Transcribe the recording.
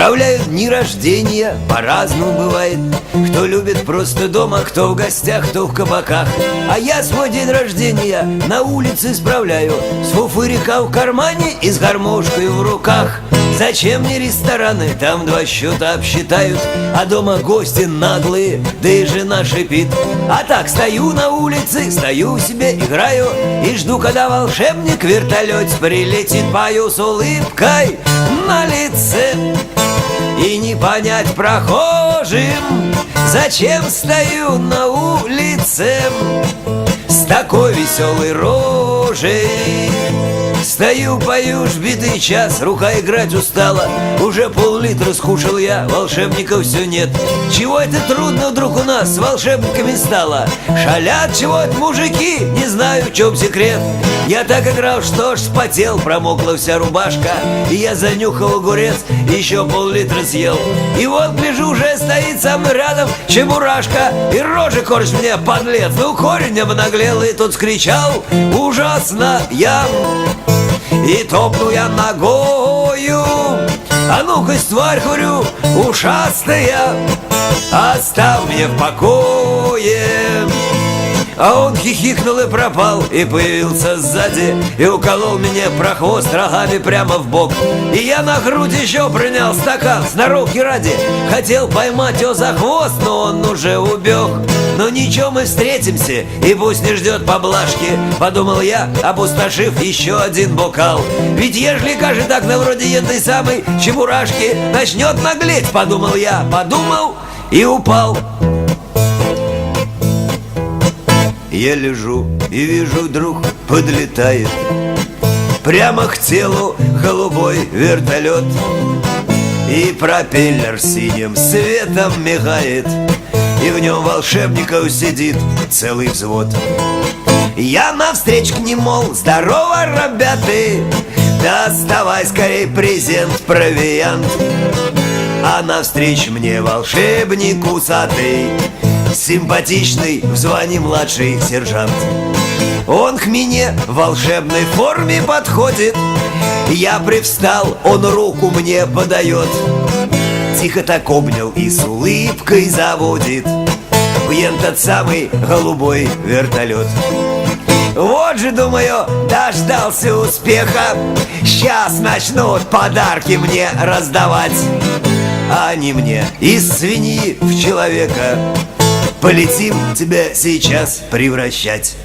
Справляют дни рождения, по-разному бывает. Кто любит просто дома, кто в гостях, кто в кабаках. А я свой день рождения на улице справляю, с фуфырика в кармане и с гармошкой в руках. Зачем мне рестораны, там два счета обсчитают, а дома гости наглые, да и жена шипит. А так стою на улице, стою себе, играю и жду, когда волшебник в вертолете прилетит. Пою с улыбкой на лице, и не понять прохожим, зачем стою на улице с такой веселой рожей. Стою, пою, ж битый час, рука играть устала. Уже пол-литра скушал я, волшебников все нет. Чего это трудно вдруг у нас с волшебниками стало? Шалят чего-то мужики, не знаю, в чем секрет. Я так играл, что аж вспотел, промокла вся рубашка. И я занюхал огурец, еще пол-литра съел. И вот, гляжу, уже стоит со мной рядом чебурашка, и рожи корчит мне, подлец. Ну, корень обнаглел, и тут скричал: ужасно я! И топнул я ногою: а ну-ка, тварь, говорю, ушастая, оставь меня в покое. А он хихикнул и пропал, и появился сзади, и уколол меня про хвост рогами прямо в бок. И я на грудь еще принял стакан, сноровки ради, хотел поймать его за хвост, но он уже убег. Но ничего, мы встретимся, и пусть не ждет поблажки, подумал я, опустошив еще один бокал. Ведь ежели, кажется, так на вроде этой самой чебурашки начнет наглеть, подумал я, подумал и упал. Я лежу и вижу, вдруг подлетает прямо к телу голубой вертолет, и пропеллер синим светом мигает, и в нем волшебников сидит целый взвод. Я навстречу к ним, мол, здорово, ребята, доставай скорей презент, провиант. А навстречу мне волшебник усатый, симпатичный в звании младший сержант. Он к мне в волшебной форме подходит, я привстал, он руку мне подает, тихо так обнял и с улыбкой заводит в этот самый голубой вертолет. Вот же, думаю, дождался успеха, сейчас начнут подарки мне раздавать. А они мне из свиньи в человека, полетим тебя сейчас превращать.